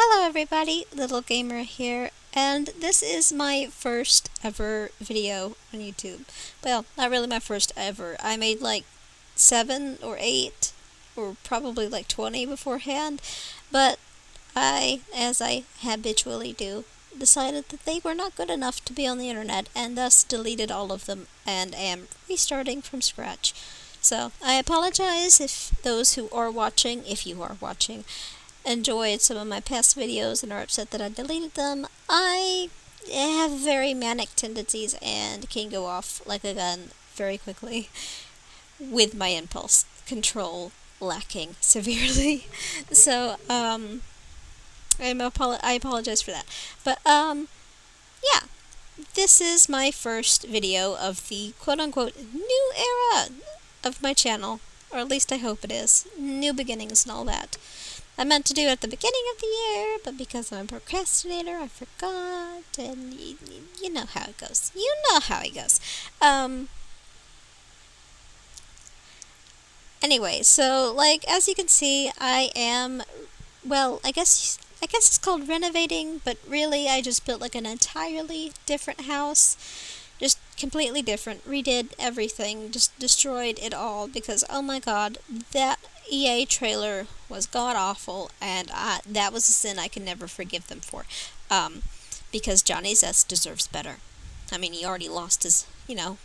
Hello everybody, Little Gamer here, and this is my first ever video on YouTube. Well, not really my first ever. I made like 7 or 8, or probably like 20 beforehand, but as I habitually do, decided that they were not good enough to be on the internet, and thus deleted all of them, and am restarting from scratch. So, I apologize if those who are watching, if you are watching, enjoyed some of my past videos and are upset that I deleted them. I have very manic tendencies and can go off like a gun very quickly with my impulse control lacking severely. So, I apologize for that. But, yeah. This is my first video of the quote-unquote new era of my channel. Or at least I hope it is. New beginnings and all that. I meant to do it at the beginning of the year, but because I'm a procrastinator, I forgot, and you know how it goes. You know how it goes. Anyway, so, like, as you can see, I am, well, I guess it's called renovating, but really I just built, like, an entirely different house. Just completely different. Redid everything. Just destroyed it all because, oh my god, that EA trailer was god-awful, and that was a sin I can never forgive them for. Because Johnny Zest deserves better. I mean, he already lost his, his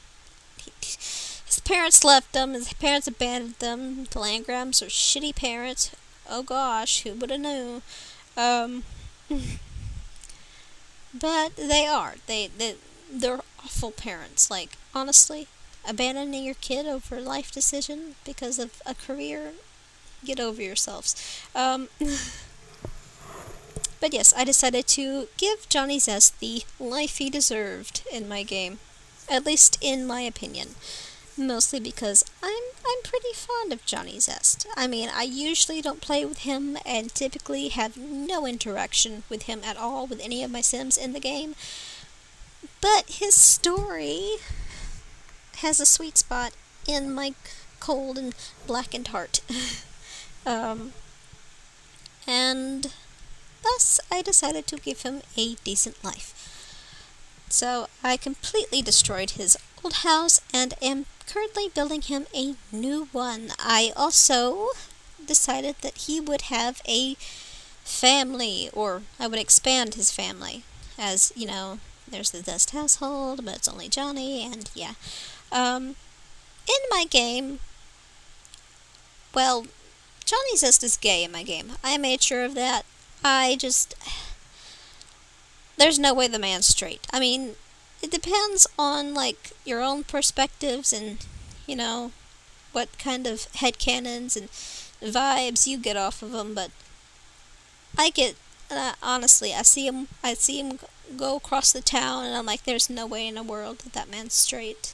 parents left him, his parents abandoned them. The Landgrams are shitty parents. Oh gosh, who would have known? But they are. They're awful parents. Like, honestly, abandoning your kid over a life decision because of a career, get over yourselves. But yes, I decided to give Johnny Zest the life he deserved in my game. At least in my opinion. Mostly because I'm pretty fond of Johnny Zest. I mean, I usually don't play with him and typically have no interaction with him at all with any of my Sims in the game. But his story has a sweet spot in my cold and blackened heart. And thus I decided to give him a decent life. So I completely destroyed his old house and am currently building him a new one. I also decided that he would have a family, or I would expand his family. As, there's the Zest household, but it's only Johnny, and yeah. In my game, well, Johnny Zest is gay in my game. I made sure of that. There's no way the man's straight. I mean, it depends on, like, your own perspectives and, what kind of headcanons and vibes you get off of him, but I get, honestly, I see him go across the town, and I'm like, there's no way in the world that man's straight.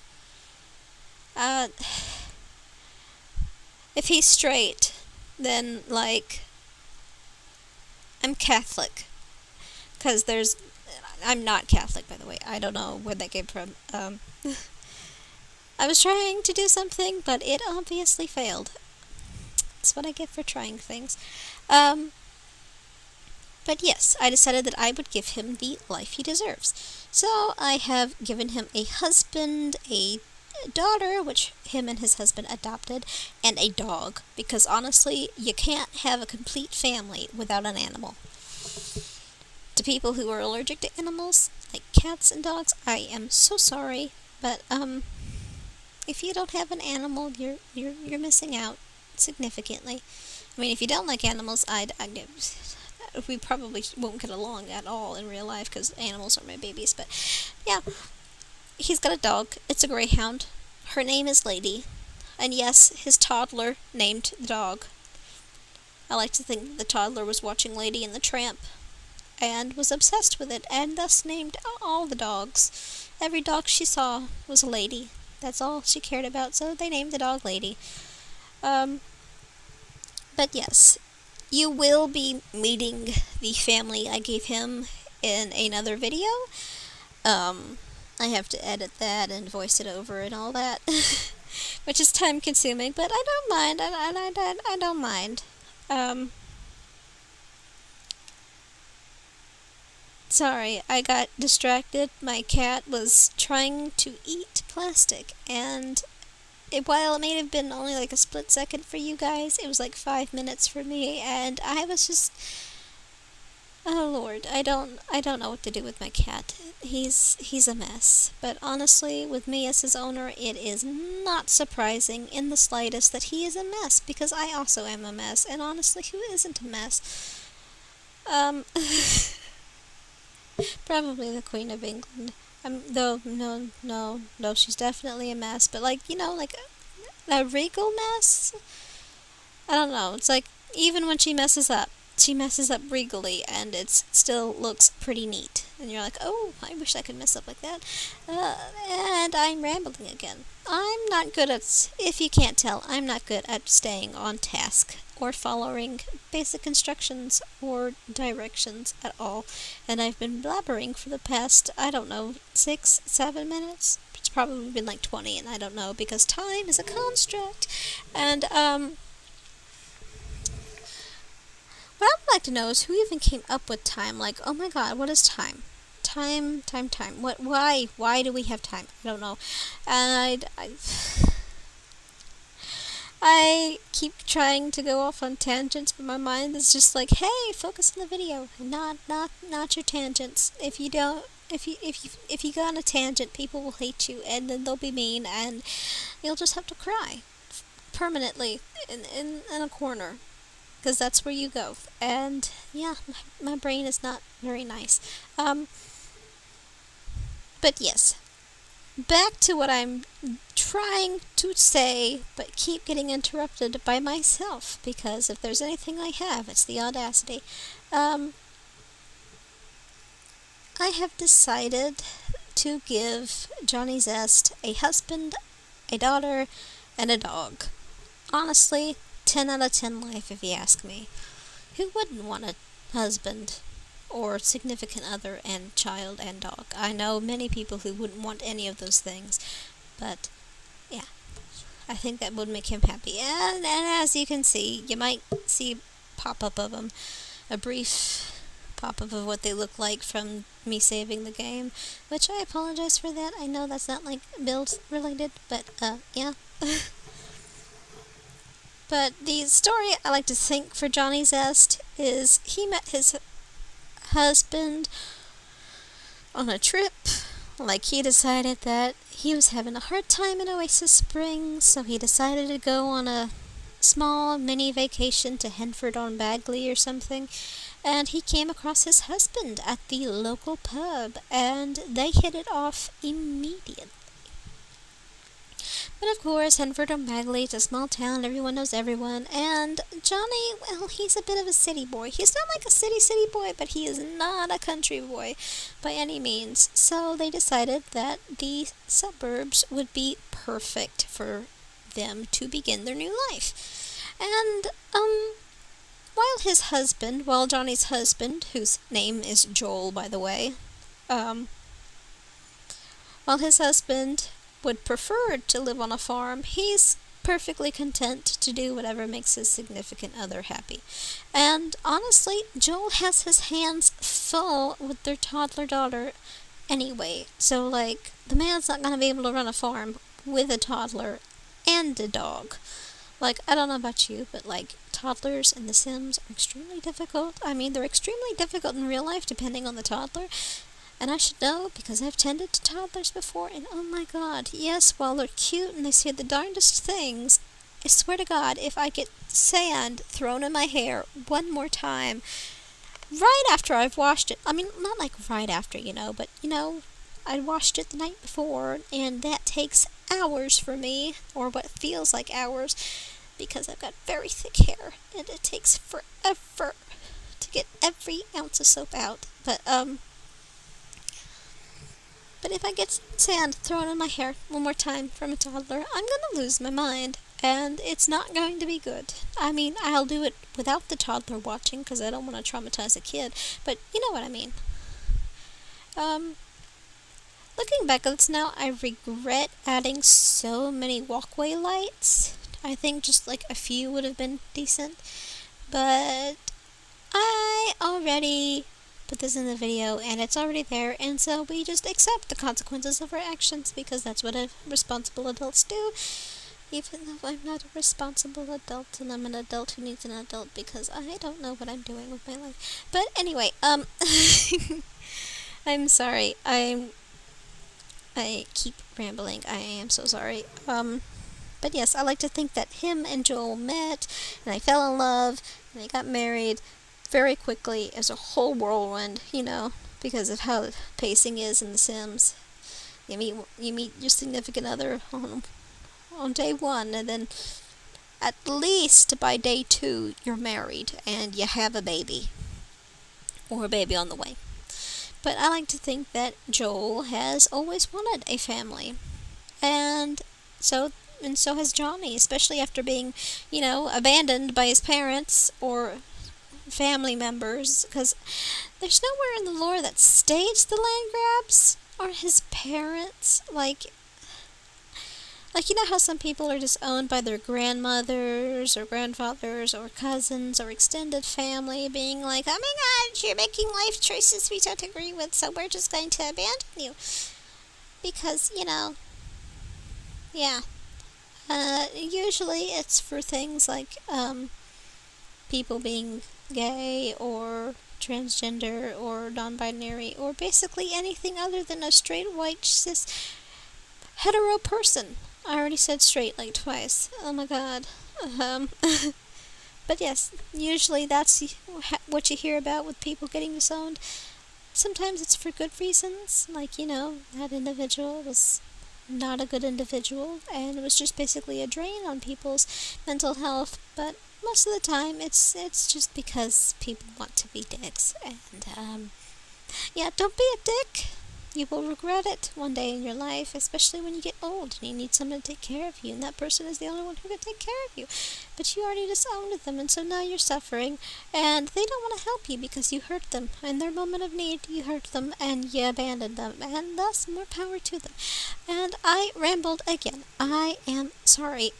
If he's straight, then, like, I'm Catholic. Because I'm not Catholic, by the way. I don't know where that came from. I was trying to do something, but it obviously failed. That's what I get for trying things. But yes, I decided that I would give him the life he deserves. So I have given him a husband, a daughter, which him and his husband adopted, and a dog. Because honestly, you can't have a complete family without an animal. To people who are allergic to animals, like cats and dogs, I am so sorry, but if you don't have an animal, you're missing out significantly. I mean, if you don't like animals, we probably won't get along at all in real life because animals are my babies. But yeah, he's got a dog. It's a greyhound. Her name is Lady, and yes, his toddler named the dog. I like to think the toddler was watching Lady and the Tramp and was obsessed with it, and thus named all the dogs. Every dog she saw was a lady. That's all she cared about, so they named the dog Lady. But yes, you will be meeting the family I gave him in another video. I have to edit that and voice it over and all that, which is time consuming, but I don't mind. I don't mind. Sorry, I got distracted. My cat was trying to eat plastic, and while it may have been only like a split second for you guys, it was like 5 minutes for me, and I was just, oh Lord, I don't know what to do with my cat. He's a mess. But honestly, with me as his owner, it is not surprising in the slightest that he is a mess, because I also am a mess, and honestly, who isn't a mess? Um, Probably the Queen of England. Though, no, she's definitely a mess, but like, like a regal mess? I don't know, it's like, even when she messes up regally, and it still looks pretty neat. And you're like, oh, I wish I could mess up like that. And I'm rambling again. I'm not good at, if you can't tell, I'm not good at staying on task or following basic instructions or directions at all. And I've been blabbering for the past, I don't know, 6-7 minutes? It's probably been like 20, and I don't know, because time is a construct. And, what I would like to know is who even came up with time. Like, oh my god, what is time? Time. What? Why? Why do we have time? I don't know. And I keep trying to go off on tangents, but my mind is just like, hey, focus on the video, and not your tangents. If you don't, if you go on a tangent, people will hate you, and then they'll be mean, and you'll just have to cry permanently in a corner. Because that's where you go. And, yeah, my brain is not very nice. But yes, back to what I'm trying to say, but keep getting interrupted by myself, because if there's anything I have, it's the audacity. I have decided to give Johnny Zest a husband, a daughter, and a dog. Honestly, 10 out of 10 life, if you ask me. Who wouldn't want a husband or significant other and child and dog? I know many people who wouldn't want any of those things, but yeah, I think that would make him happy. And as you can see, you might see pop-up of them, a brief pop-up of what they look like from me saving the game, which I apologize for that. I know that's not like build related, but yeah. But the story I like to think for Johnny Zest is he met his husband on a trip. Like, he decided that he was having a hard time in Oasis Springs, so he decided to go on a small mini vacation to Henford-on-Bagley or something. And he came across his husband at the local pub, and they hit it off immediately. But of course, Henford-on-Bagley is a small town, everyone knows everyone, and Johnny, well, he's a bit of a city boy. He's not like a city boy, but he is not a country boy by any means. So they decided that the suburbs would be perfect for them to begin their new life. And, while Johnny's husband, whose name is Joel, by the way, while his husband would prefer to live on a farm, he's perfectly content to do whatever makes his significant other happy. And honestly, Joel has his hands full with their toddler daughter anyway. So, like, the man's not gonna be able to run a farm with a toddler and a dog. Like, I don't know about you, but, like, toddlers in The Sims are extremely difficult. I mean, they're extremely difficult in real life, depending on the toddler. And I should know, because I've tended to toddlers before, and oh my god, yes, while they're cute and they say the darndest things, I swear to god, if I get sand thrown in my hair one more time, right after I've washed it, I mean, not like right after, but, I washed it the night before, and that takes hours for me, or what feels like hours, because I've got very thick hair, and it takes forever to get every ounce of soap out. But if I get sand thrown in my hair one more time from a toddler, I'm gonna lose my mind, and it's not going to be good. I mean, I'll do it without the toddler watching, because I don't want to traumatize a kid, but you know what I mean. Looking back on this now, I regret adding so many walkway lights. I think just like a few would have been decent, but I already put this in the video, and it's already there, and so we just accept the consequences of our actions, because that's what responsible adults do, even though I'm not a responsible adult, and I'm an adult who needs an adult, because I don't know what I'm doing with my life. But anyway, I'm sorry, I keep rambling, I am so sorry. But yes, I like to think that him and Joel met, and they fell in love, and they got married very quickly as a whole whirlwind, because of how the pacing is in The Sims. You meet your significant other on day 1, and then at least by day 2 you're married and you have a baby, or a baby on the way. But I like to think that Joel has always wanted a family, and so has Johnny, especially after being, abandoned by his parents or family members, because there's nowhere in the lore that states the land grabs or his parents. Like how some people are just owned by their grandmothers or grandfathers or cousins or extended family, being like, oh my god, you're making life choices we don't agree with, so we're just going to abandon you. Because, yeah. Usually it's for things like, people being gay or transgender or non-binary, or basically anything other than a straight, white, cis, hetero person. I already said straight like twice. Oh my god. But yes, usually that's what you hear about with people getting disowned. Sometimes it's for good reasons, like, that individual was not a good individual, and it was just basically a drain on people's mental health, but most of the time it's just because people want to be dicks, and yeah, don't be a dick. You will regret it one day in your life, especially when you get old and you need someone to take care of you, and that person is the only one who can take care of you. But you already disowned them, and so now you're suffering, and they don't want to help you because you hurt them. In their moment of need, you hurt them, and you abandoned them, and thus, more power to them. And I rambled again. I am sorry.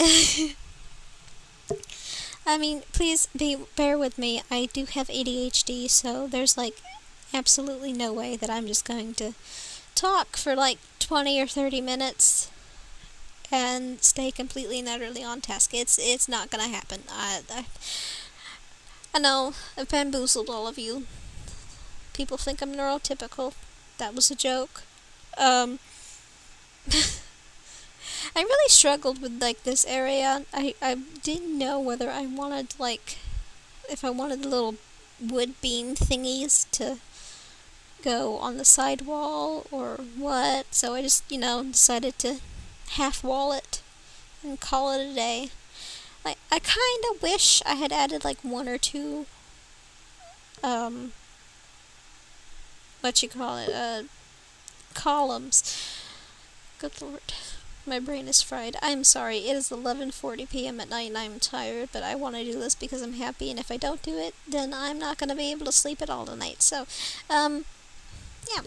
I mean, please bear with me. I do have ADHD, so there's absolutely no way that I'm just going to talk for 20 or 30 minutes and stay completely and utterly on task. It's not gonna happen. I know I've bamboozled all of you. People think I'm neurotypical. That was a joke. I really struggled with this area. I didn't know whether I wanted if I wanted the little wood beam thingies to go on the side wall or what, so I just, decided to half wall it and call it a day. I kind of wish I had added 1 or 2 columns. Good lord, my brain is fried. I'm sorry, it is 11:40 p.m. at night and I'm tired, but I want to do this because I'm happy, and if I don't do it, then I'm not going to be able to sleep at all tonight. So, yeah.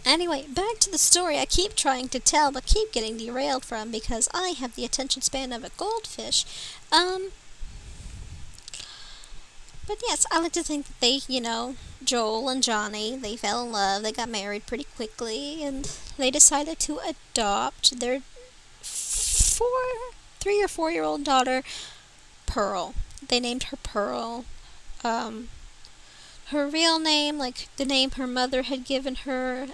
Anyway, back to the story I keep trying to tell, but keep getting derailed from because I have the attention span of a goldfish. But yes, I like to think that they, Joel and Johnny, they fell in love, they got married pretty quickly, and they decided to adopt their 3 or 4-year-old daughter, Pearl. They named her Pearl. Her real name, the name her mother had given her,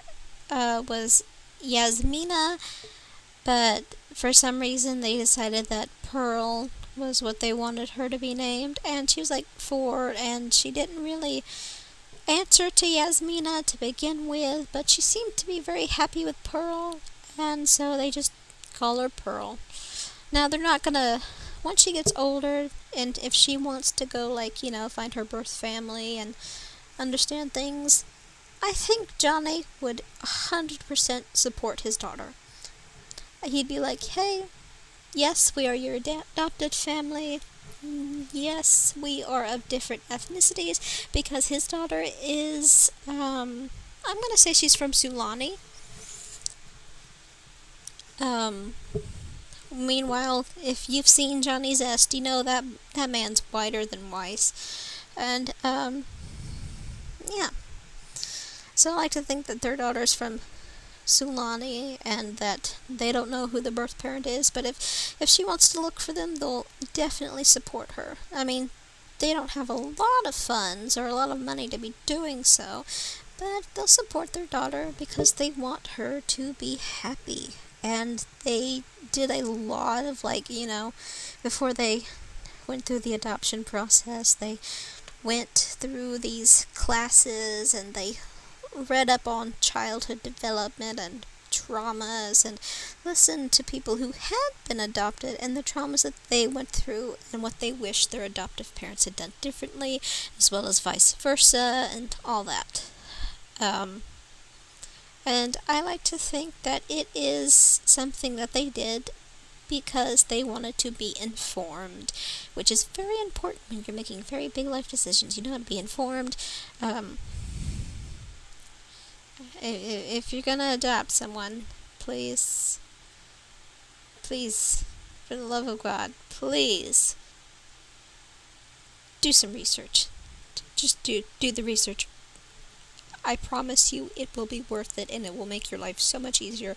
was Yasmina, but for some reason they decided that Pearl was what they wanted her to be named, and she was 4, and she didn't really answer to Yasmina to begin with, but she seemed to be very happy with Pearl, and so they just call her Pearl. Now, they're not gonna, once she gets older, and if she wants to go, find her birth family and understand things, I think Johnny would 100% support his daughter. He'd be like, hey, yes, we are your adopted family. Yes, we are of different ethnicities, because his daughter is, I'm gonna say she's from Sulani. Meanwhile, if you've seen Johnny Zest, you know that man's whiter than Weiss. And, yeah. So I like to think that their daughter's from Sulani and that they don't know who the birth parent is, but if she wants to look for them, they'll definitely support her. I mean, they don't have a lot of funds or a lot of money to be doing so, but they'll support their daughter because they want her to be happy. And they did a lot of, like, before they went through the adoption process, they went through these classes and they read up on childhood development and traumas and listened to people who had been adopted and the traumas that they went through and what they wish their adoptive parents had done differently, as well as vice versa and all that. And I like to think that it is something that they did because they wanted to be informed, which is very important when you're making very big life decisions. You know how to be informed. If you're gonna adopt someone, please, for the love of God, please do some research. Just do the research. I promise you it will be worth it, and it will make your life so much easier,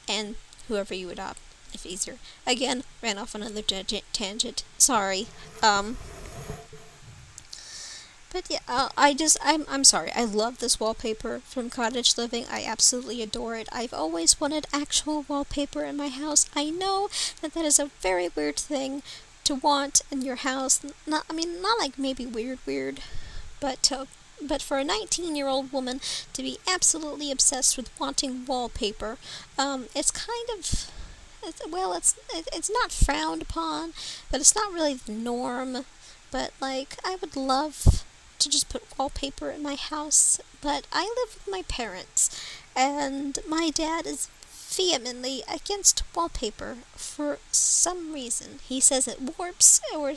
and whoever you adopt, if easier. Again, ran off another tangent. Sorry. But yeah, I'm sorry. I love this wallpaper from Cottage Living. I absolutely adore it. I've always wanted actual wallpaper in my house. I know that is a very weird thing to want in your house. Not like maybe weird, but for a 19-year-old woman to be absolutely obsessed with wanting wallpaper, it's kind of, it's not frowned upon, but it's not really the norm. But like, I would love to just put wallpaper in my house, but I live with my parents, and my dad is vehemently against wallpaper for some reason. He says it warps, or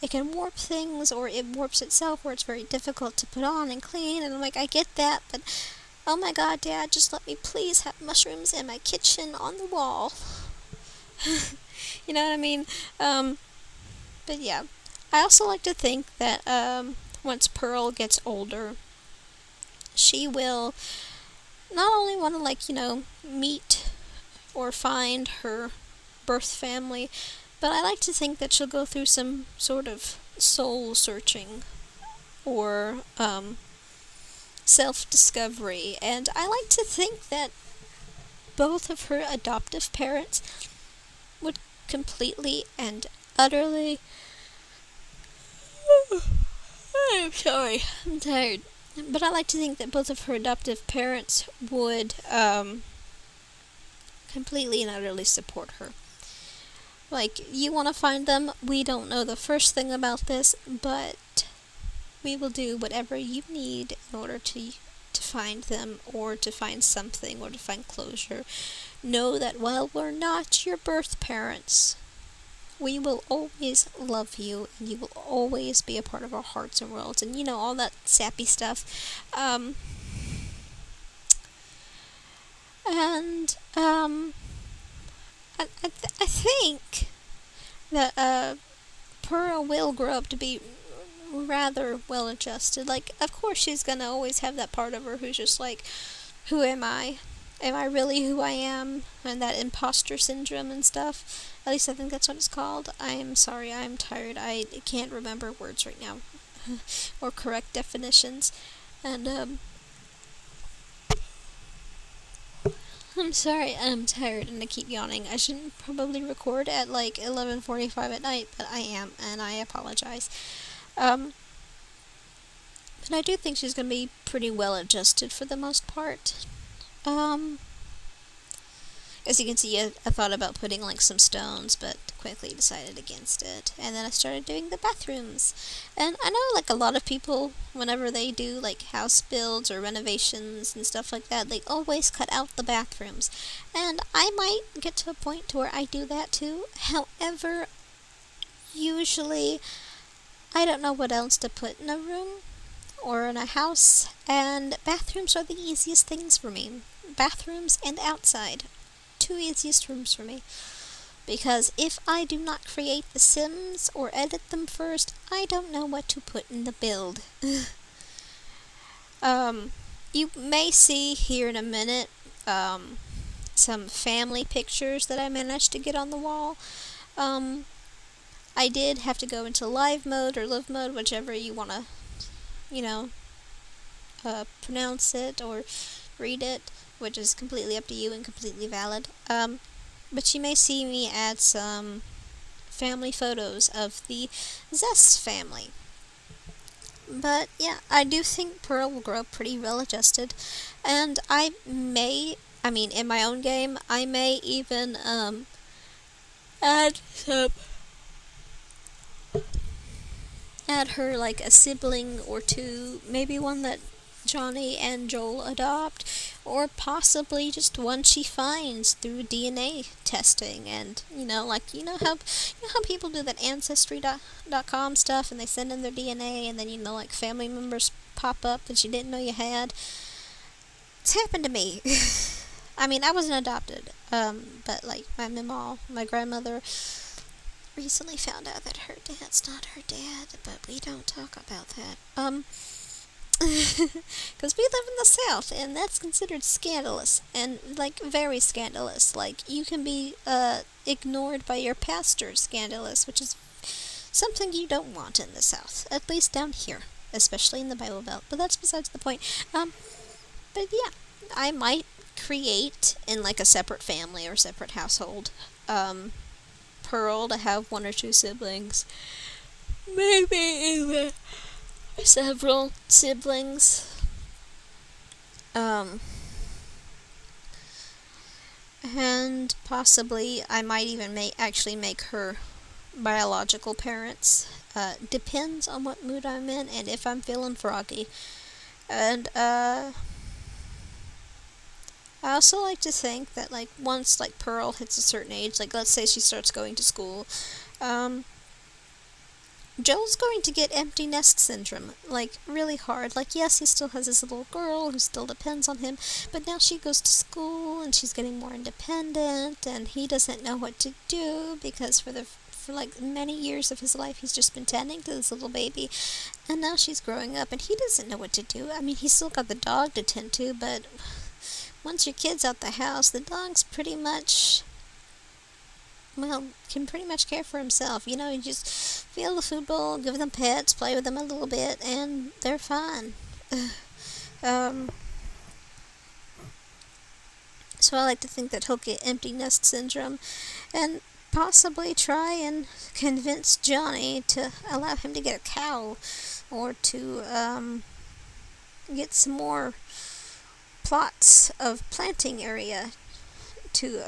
it can warp things, or it warps itself, or it's very difficult to put on and clean, and I'm like, I get that, but oh my God, Dad, just let me please have mushrooms in my kitchen on the wall. You know what I mean? But yeah, I also like to think that once Pearl gets older, she will not only want to meet or find her birth family, but I like to think that she'll go through some sort of soul searching or self-discovery, and I like to think that both of her adoptive parents would completely and utterly... I'm sorry, I'm tired. But I like to think that both of her adoptive parents would completely and utterly support her. Like, you want to find them? We don't know the first thing about this, but we will do whatever you need in order to find them, or to find something, or to find closure. Know that while we're not your birth parents, we will always love you, and you will always be a part of our hearts and worlds, and all that sappy stuff. I think that Pearl will grow up to be rather well adjusted. Like, of course she's gonna always have that part of her who's just like, who am I? Am I really who I am? And that imposter syndrome and stuff. At least I think that's what it's called. I am sorry, I'm tired. I can't remember words right now. Or correct definitions. And, I'm sorry, I'm tired and I keep yawning. I shouldn't probably record at like 11:45 at night, but I am, and I apologize. But I do think she's gonna be pretty well adjusted for the most part. As you can see, I thought about putting like some stones, but quickly decided against it. And then I started doing the bathrooms. And I know like a lot of people, whenever they do like house builds or renovations and stuff like that, they always cut out the bathrooms. And I might get to a point to where I do that too. However, usually I don't know what else to put in a room or in a house, and bathrooms are the easiest things for me. Bathrooms and outside. Two easiest rooms for me. Because if I do not create the Sims or edit them first, I don't know what to put in the build. you may see here in a minute some family pictures that I managed to get on the wall. I did have to go into live mode or live mode, whichever you want to, you know, pronounce it or read it, which is completely up to you and completely valid. But you may see me add some family photos of the Zest family. But yeah, I do think Pearl will grow up pretty well adjusted, and in my own game, I may even add some, add her like a sibling or two, maybe one that Johnny and Joel adopt, or possibly just one she finds through DNA testing. And you know how people do that ancestry.com stuff, and they send in their DNA, and then like family members pop up that you didn't know you had. It's happened to me. I mean, I wasn't adopted, but like my grandmother recently found out that her dad's not her dad, but we don't talk about that. Because we live in the South, and that's considered scandalous, and like very scandalous. Like, you can be ignored by your pastor, scandalous, which is something you don't want in the South, at least down here, especially in the Bible Belt. But that's besides the point. But yeah, I might create in like a separate family or separate household, Pearl to have one or two siblings, maybe even several siblings. And possibly I might even make her biological parents. Depends on what mood I'm in and if I'm feeling froggy. And I also like to think that like once like Pearl hits a certain age, like let's say she starts going to school, Joel's going to get empty nest syndrome, like, really hard. Like, yes, he still has his little girl who still depends on him, but now she goes to school, and she's getting more independent, and he doesn't know what to do, because for like, many years of his life, he's just been tending to this little baby, and now she's growing up, and he doesn't know what to do. I mean, he's still got the dog to tend to, but once your kid's out the house, the dog's pretty much... can pretty much care for himself. You just fill the food bowl, give them pets, play with them a little bit, and they're fine. So I like to think that he'll get empty nest syndrome, and possibly try and convince Johnny to allow him to get a cow, or to get some more plots of planting area to,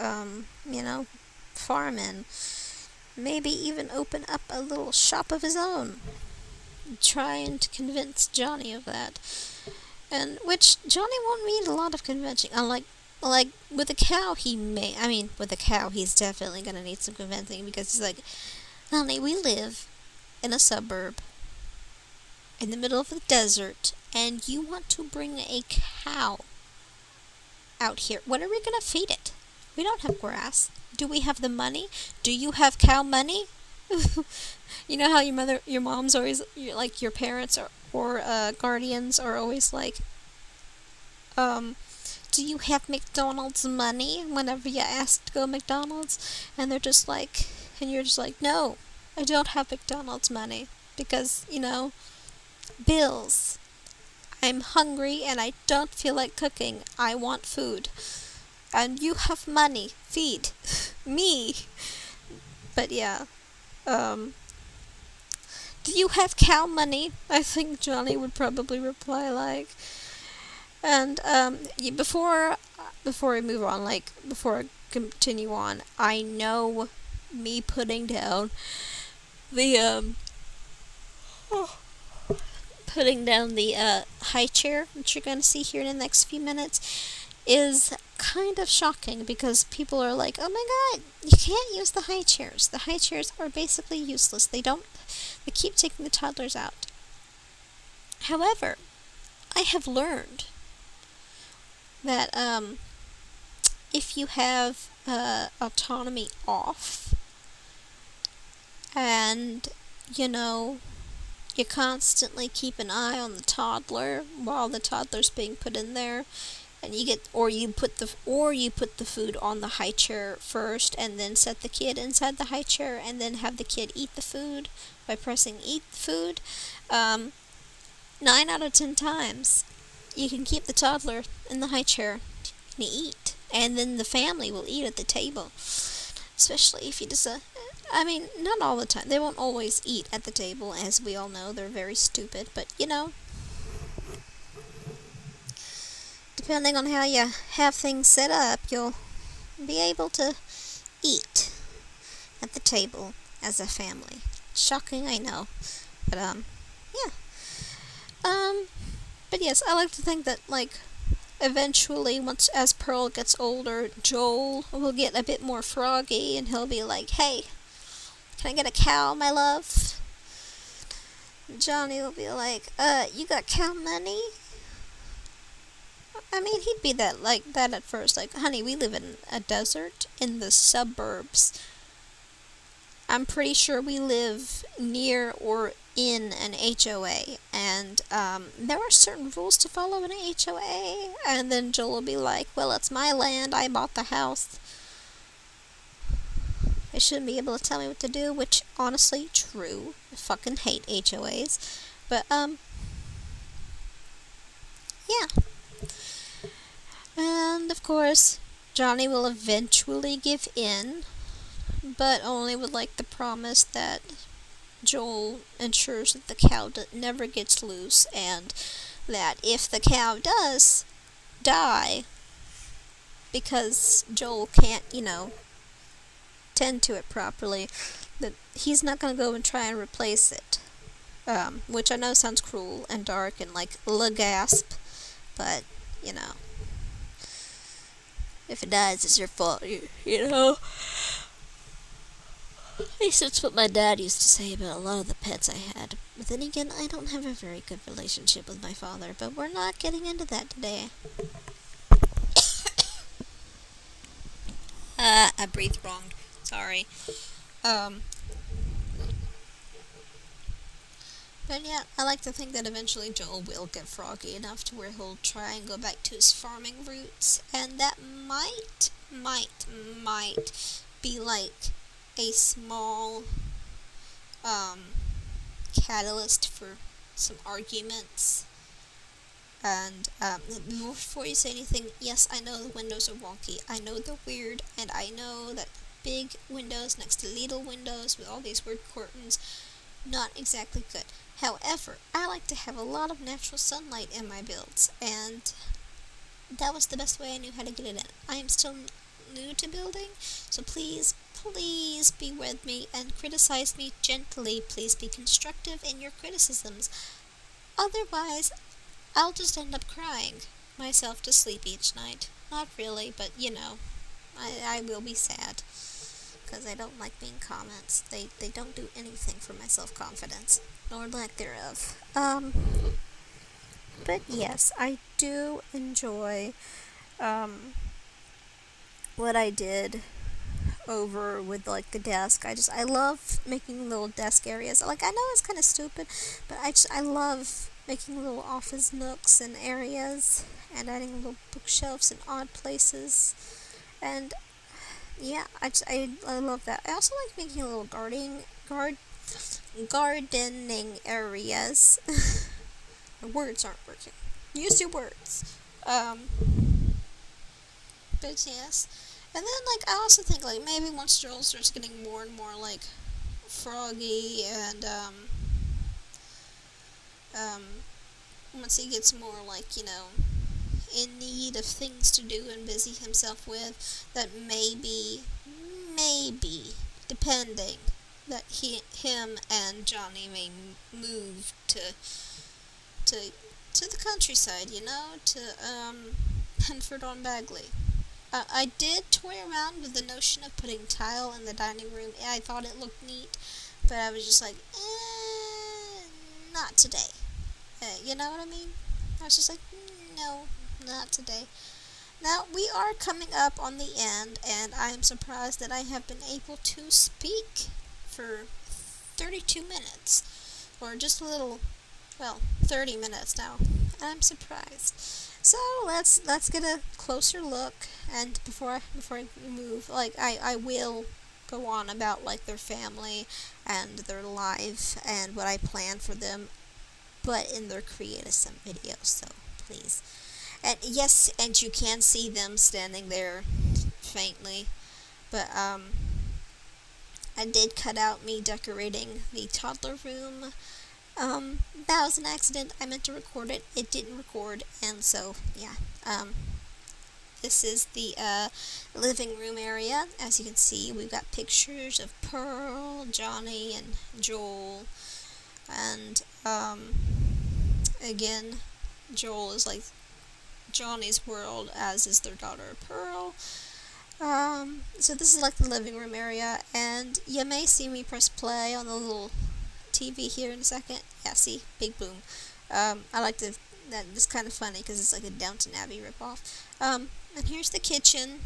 farm in. Maybe even open up a little shop of his own. Trying to convince Johnny of that. And which Johnny won't need a lot of convincing. Unlike with a cow, with a cow, he's definitely gonna need some convincing, because he's like, honey, we live in a suburb in the middle of the desert, and you want to bring a cow out here. What are we gonna feed it? We don't have grass. Do we have the money? Do you have cow money? You know how your mom's always, like, your parents or guardians are always like, do you have McDonald's money whenever you ask to go McDonald's? And they're just like, and you're just like, no, I don't have McDonald's money, because, bills. I'm hungry and I don't feel like cooking. I want food. And you have money. Feed me. But yeah. Do you have cow money? I think Johnny would probably reply like. And before I move on, before I continue on, I know me putting down the high chair that you're going to see here in the next few minutes is kind of shocking, because people are like, oh my god, you can't use the high chairs. The high chairs are basically useless. They keep taking the toddlers out. However, I have learned that if you have autonomy off, and You constantly keep an eye on the toddler while the toddler's being put in there, and you put the food on the high chair first, and then set the kid inside the high chair, and then have the kid eat the food by pressing eat food. 9 out of 10 times, you can keep the toddler in the high chair and eat, and then the family will eat at the table. Especially if you just, I mean, not all the time. They won't always eat at the table, as we all know. They're very stupid, but depending on how you have things set up, you'll be able to eat at the table as a family. Shocking, I know. But, yeah. But yes, I like to think that, eventually, as Pearl gets older, Joel will get a bit more froggy, and he'll be like, "Hey, can I get a cow, my love?" Johnny will be like, "You got cow money?" I mean, he'd be like that at first, like, "Honey, we live in a desert in the suburbs. I'm pretty sure we live near or in an HOA, and there are certain rules to follow in an HOA." And then Joel will be like, "Well, it's my land. I bought the house. They shouldn't be able to tell me what to do," which, honestly, true. I fucking hate HOAs. But, yeah. And, of course, Johnny will eventually give in, but only with, the promise that Joel ensures that the cow never gets loose, and that if the cow does die, because Joel can't, tend to it properly, that he's not going to go and try and replace it. Which I know sounds cruel and dark and la gasp, but, if it dies, it's your fault, you know? At least that's what my dad used to say about a lot of the pets I had. But then again, I don't have a very good relationship with my father, but we're not getting into that today. I breathed wrong. Sorry. But yeah, I like to think that eventually Joel will get froggy enough to where he'll try and go back to his farming roots, and that might be like a small catalyst for some arguments. And before you say anything, yes, I know the windows are wonky. I know they're weird, and I know that big windows next to little windows with all these weird curtains, not exactly good. However, I like to have a lot of natural sunlight in my builds, and that was the best way I knew how to get it in. I am still new to building, so please be with me and criticize me gently. Please be constructive in your criticisms. Otherwise, I'll just end up crying myself to sleep each night. Not really, but I will be sad, because I don't like mean comments. They don't do anything for my self-confidence, nor lack thereof. But yes, I do enjoy what I did over with the desk. I love making little desk areas. I know it's kind of stupid, but I love making little office nooks and areas, and adding little bookshelves in odd places. And yeah, I love that. I also like making little gardening areas. The words aren't working. Use your words. But yes. And then, I also think, maybe once Joel starts getting more and more, froggy, and, once he gets more, in need of things to do and busy himself with, that maybe, depending, that him and Johnny may move to the countryside, to, Henford-on-Bagley. I did toy around with the notion of putting tile in the dining room. I thought it looked neat, but I was just like, not today. You know what I mean? I was just like, no, not today. Now, we are coming up on the end, and I am surprised that I have been able to speak for 32 minutes. or just a little, well, 30 minutes now. I'm surprised. So let's get a closer look, and before I move, like I will go on about like their family and their life and what I plan for them, but in their Create a Sim videos. So please, and yes, and you can see them standing there faintly, but I did cut out me decorating the toddler room. That was an accident. I meant to record it. It didn't record, and so, yeah. This is the living room area. As you can see, we've got pictures of Pearl, Johnny, and Joel. And, again, Joel is like Johnny's world, as is their daughter, Pearl. So this is like the living room area, and you may see me press play on the little TV here in a second. Yeah, see? Big boom. I like to, that is kind of funny because it's like a Downton Abbey ripoff. And here's the kitchen.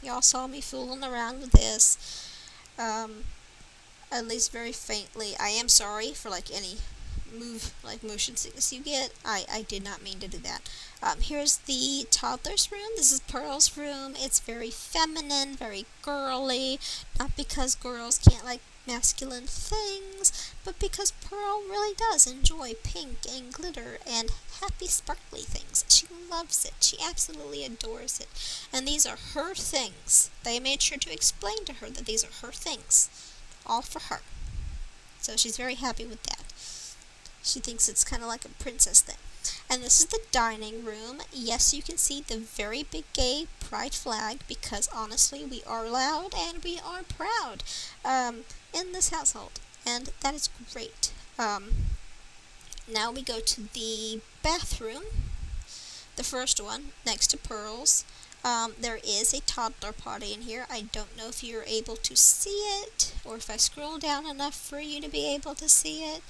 Y'all saw me fooling around with this. At least very faintly. I am sorry for like any motion sickness you get. I did not mean to do that. Here's the toddler's room. This is Pearl's room. It's very feminine, very girly. Not because girls can't like masculine things, but because Pearl really does enjoy pink and glitter and happy sparkly things. She loves it. She absolutely adores it. And these are her things. They made sure to explain to her that these are her things. All for her. So she's very happy with that. She thinks it's kind of like a princess thing. And this is the dining room. Yes, you can see the very big gay pride flag, because honestly, we are loud and we are proud in this household. And that is great. Now we go to the bathroom. The first one, next to Pearl's. There is a toddler potty in here. I don't know if you're able to see it, or if I scroll down enough for you to be able to see it.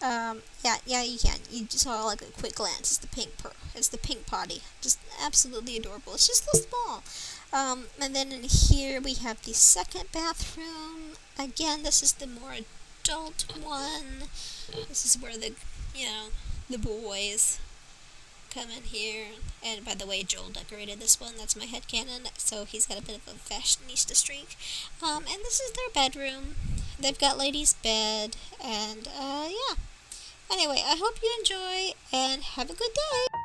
Yeah, you can. You just saw like a quick glance. It's the pink potty. Just absolutely adorable. It's just so small. And then in here we have the second bathroom. Again, this is the more adult one. This is where the boys come in here. And by the way, Joel decorated this one. That's my headcanon. So he's got a bit of a fashionista streak. And this is their bedroom. They've got ladies' bed. And, yeah. Anyway, I hope you enjoy and have a good day.